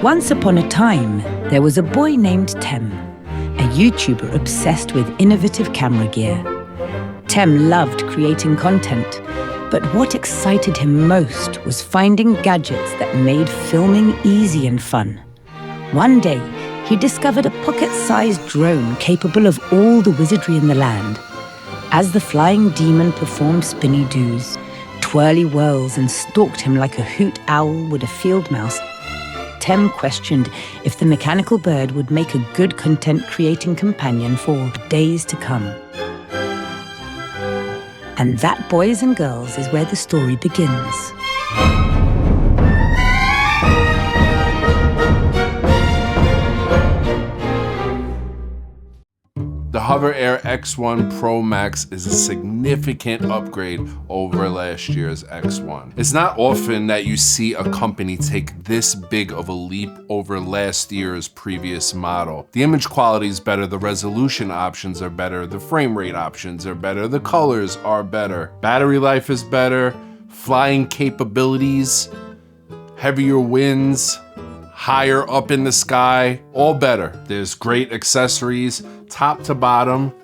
Once upon a time, there was a boy named Tem, a YouTuber obsessed with innovative camera gear. Tem loved creating content, but what excited him most was finding gadgets that made filming easy and fun. One day, he discovered a pocket-sized drone capable of all the wizardry in the land. As the flying demon performed spinny doos, twirly whirls, and stalked him like a hoot owl would a field mouse, Tem questioned if the mechanical bird would make a good content-creating companion for days to come. And that, boys and girls, is where the story begins. The HOVERAir X1 Pro Max is a significant upgrade over last year's X1. It's not often that you see a company take this big of a leap over last year's previous model. The image quality is better, the resolution options are better, the frame rate options are better, the colors are better, battery life is better, flying capabilities, heavier winds, higher up in the sky, all better. There's great accessories, top to bottom,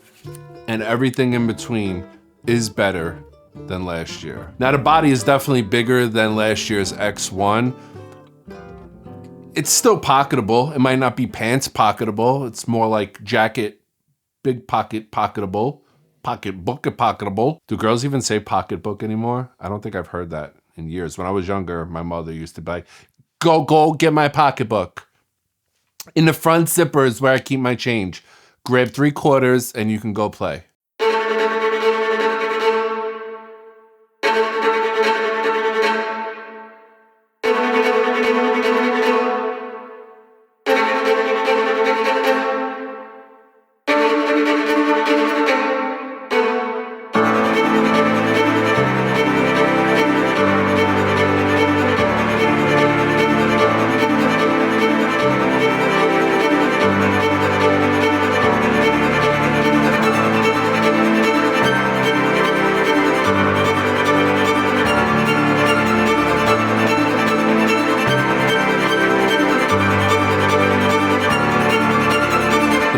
and everything in between is better than last year. Now the body is definitely bigger than last year's X1. It's still pocketable. It might not be pants pocketable. It's more like jacket, big pocket pocketable, pocketbook pocketable. Do girls even say pocketbook anymore? I don't think I've heard that in years. When I was younger, my mother used to be like, go get my pocketbook. In the front zipper is where I keep my change. Grab 3/4 and you can go play.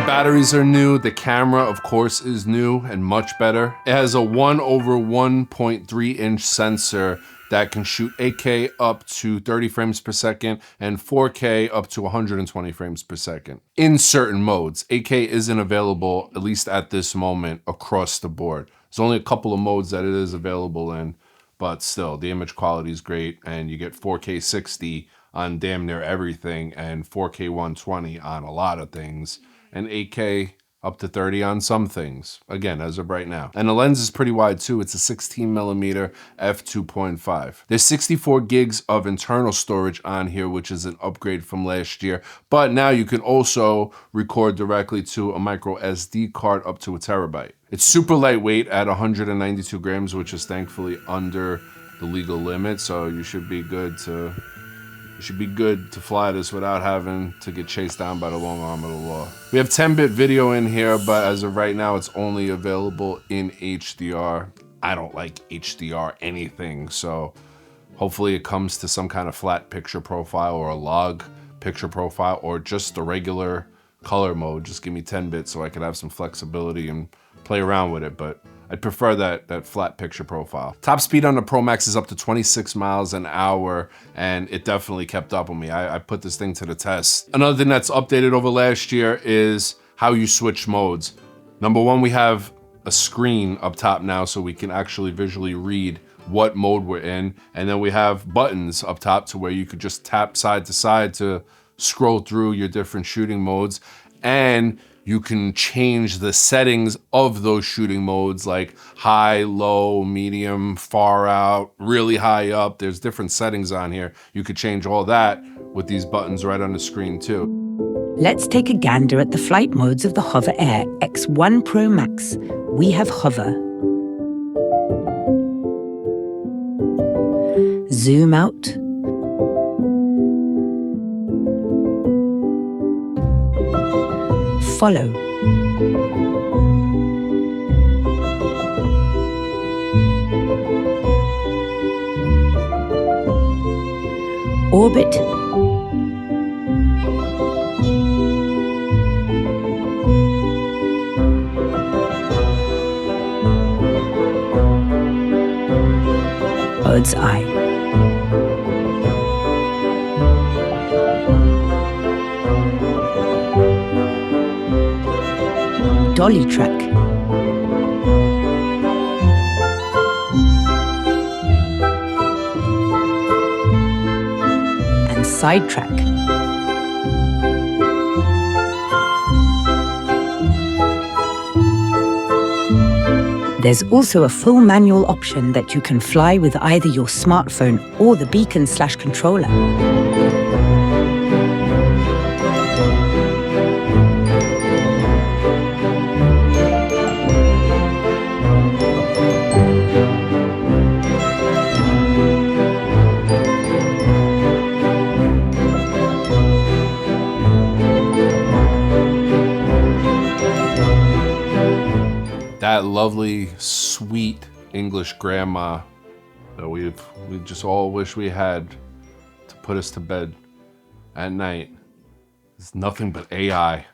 Batteries are new. The camera, of course, is new and much better. It has a 1/1.3-inch sensor that can shoot 8K up to 30 frames per second and 4K up to 120 frames per second. In certain modes, 8K isn't available, at least at this moment, across the board. There's only a couple of modes that it is available in, but still, the image quality is great, and you get 4K 60 on damn near everything and 4K 120 on a lot of things, and 8K up to 30 on some things, again, as of right now. And the lens is pretty wide too. It's a 16mm f2.5. There's 64 gigs of internal storage on here, which is an upgrade from last year. But now you can also record directly to a micro SD card up to 1 terabyte. It's super lightweight at 192 grams, which is thankfully under the legal limit. So you should be good to fly this without having to get chased down by the long arm of the law. We have 10-bit video in here, but as of right now, it's only available in HDR. I don't like HDR anything, so hopefully it comes to some kind of flat picture profile or a log picture profile or just the regular color mode. Just give me 10 bits so I can have some flexibility and play around with it, but I'd prefer that flat picture profile. Top speed on the Pro Max is up to 26 miles an hour, and it definitely kept up with me. I put this thing to the test. Another thing that's updated over last year is how you switch modes. Number one, we have a screen up top now so we can actually visually read what mode we're in. And then we have buttons up top to where you could just tap side to side to scroll through your different shooting modes. And you can change the settings of those shooting modes, like high, low, medium, far out, really high up. There's different settings on here. You could change all that with these buttons right on the screen too. Let's take a gander at the flight modes of the HOVERAir X1 Pro Max. We have Hover. Zoom out. Follow. Orbit. bird's eye. Dolly track. And side track. There's also a full manual option that you can fly with either your smartphone or the beacon/controller. That lovely, sweet English grandma that we just all wish we had to put us to bed at night is nothing but AI.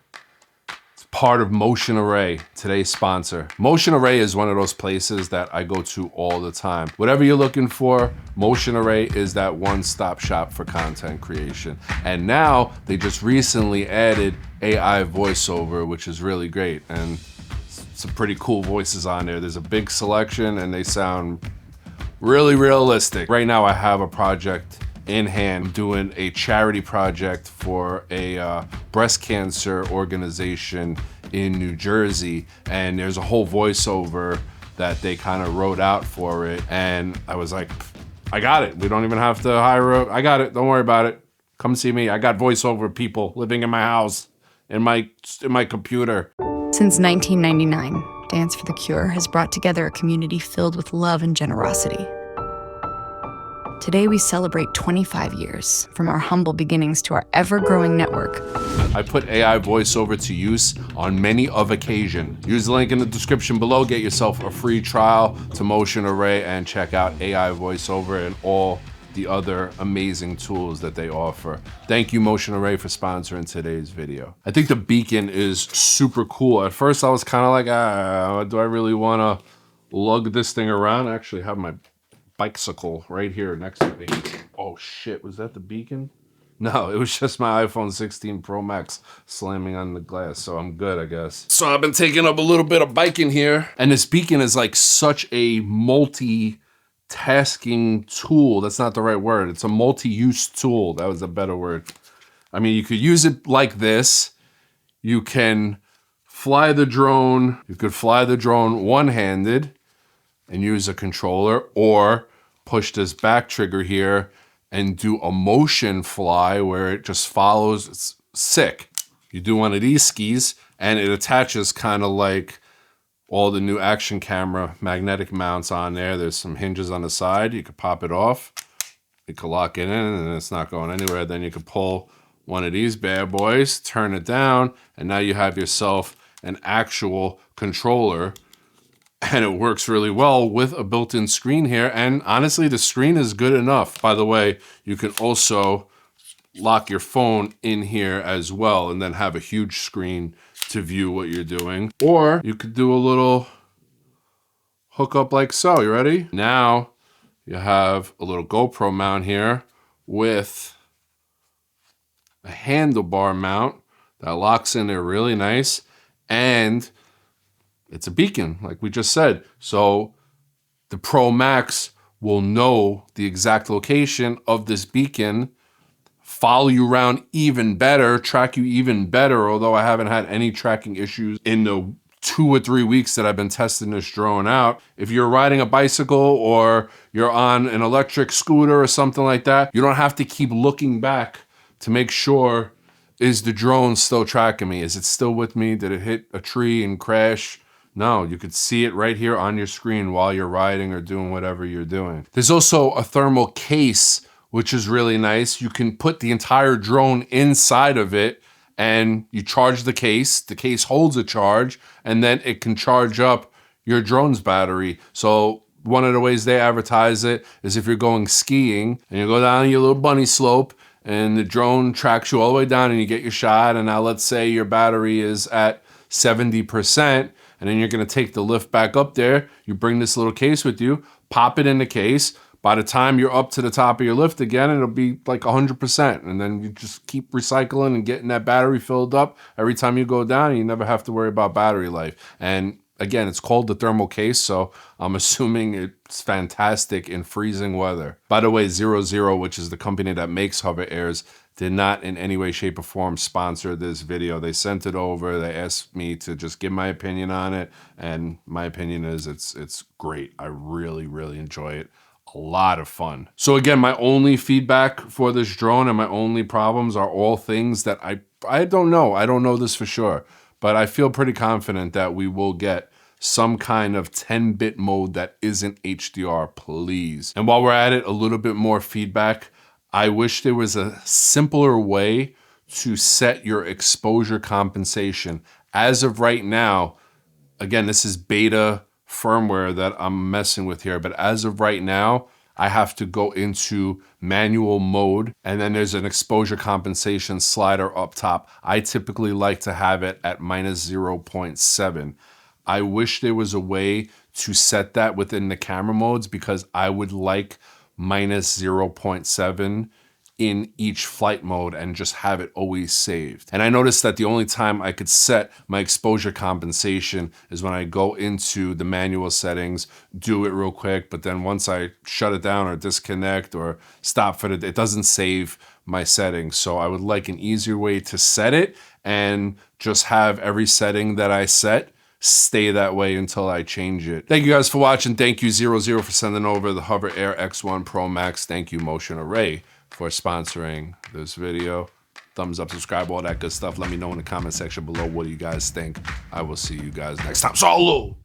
It's part of MotionArray, today's sponsor. MotionArray is one of those places that I go to all the time. Whatever you're looking for, MotionArray is that one-stop shop for content creation. And now they just recently added AI voiceover, which is really great. And some pretty cool voices on there. There's a big selection and they sound really realistic. Right now I have a project in hand. I'm doing a charity project for a breast cancer organization in New Jersey, and there's a whole voiceover that they kind of wrote out for it, and I was like, I got it. We don't even have to hire I got it, don't worry about it. Come see me. I got voiceover people living in my house, in my computer. Since 1999, Dance for the Cure has brought together a community filled with love and generosity. Today we celebrate 25 years, from our humble beginnings to our ever-growing network. I put AI voiceover to use on many of occasion. Use the link in the description below, get yourself a free trial to MotionArray and check out AI voiceover and all the other amazing tools that they offer. Thank you, MotionArray, for sponsoring today's video. I think the beacon is super cool. At first I was kind of like, do I really want to lug this thing around? I actually have my bicycle right here next to me. Oh shit, was that the beacon? No, it was just my iPhone 16 Pro Max slamming on the glass, so I'm good, I guess. So I've been taking up a little bit of biking here, and this beacon is like such a multi-tasking tool. That's not the right word. It's a multi-use tool. That was a better word. I mean, you could use it like this. You can fly the drone. You could fly the drone one-handed and use a controller, or push this back trigger here and do a motion fly where it just follows. It's sick. You do one of these skis and it attaches kind of like all the new action camera magnetic mounts on there. There's some hinges on the side. You could pop it off. You could lock it in and it's not going anywhere. Then you could pull one of these bad boys, turn it down, and now you have yourself an actual controller. And it works really well with a built-in screen here. And honestly, the screen is good enough. By the way, you can also lock your phone in here as well and then have a huge screen to view what you're doing. Or you could do a little hookup like so. You ready? Now you have a little GoPro mount here with a handlebar mount that locks in there really nice. And it's a beacon, like we just said. So the PROMAX will know the exact location of this beacon, follow you around even better, track you even better, although I haven't had any tracking issues in the 2 or 3 weeks that I've been testing this drone out. If you're riding a bicycle or you're on an electric scooter or something like that, you don't have to keep looking back to make sure, is the drone still tracking me? Is it still with me? Did it hit a tree and crash? No, you could see it right here on your screen while you're riding or doing whatever you're doing. There's also a thermal case, which is really nice. You can put the entire drone inside of it and you charge the case. The case holds a charge and then it can charge up your drone's battery. So one of the ways they advertise it is if you're going skiing and you go down your little bunny slope and the drone tracks you all the way down and you get your shot, and now let's say your battery is at 70%, and then you're gonna take the lift back up there. You bring this little case with you, pop it in the case, By the time you're up to the top of your lift again, it'll be like 100%. And then you just keep recycling and getting that battery filled up every time you go down, and you never have to worry about battery life. And again, it's called the thermal case, so I'm assuming it's fantastic in freezing weather. By the way, 00, which is the company that makes HOVERairs, did not in any way, shape, or form sponsor this video. They sent it over. They asked me to just give my opinion on it, and my opinion is it's great. I really, really enjoy it. A lot of fun. So again, my only feedback for this drone and my only problems are all things that I don't know. I don't know this for sure, but I feel pretty confident that we will get some kind of 10-bit mode that isn't HDR, please. And while we're at it, a little bit more feedback. I wish there was a simpler way to set your exposure compensation. As of right now, again, this is beta firmware that I'm messing with here, but as of right now, I have to go into manual mode, and then there's an exposure compensation slider up top. I typically like to have it at -0.7. I wish there was a way to set that within the camera modes, because I would like -0.7 in each flight mode and just have it always saved. And I noticed that the only time I could set my exposure compensation is when I go into the manual settings, do it real quick, but then once I shut it down or disconnect or stop for it doesn't save my settings. So I would like an easier way to set it and just have every setting that I set stay that way until I change it. Thank you guys for watching. Thank you 00 for sending over the HOVERair X1 Pro Max. Thank you Motion Array for sponsoring this video. Thumbs up, subscribe, all that good stuff. Let me know in the comment section below what do you guys think. I will see you guys next time. Salud!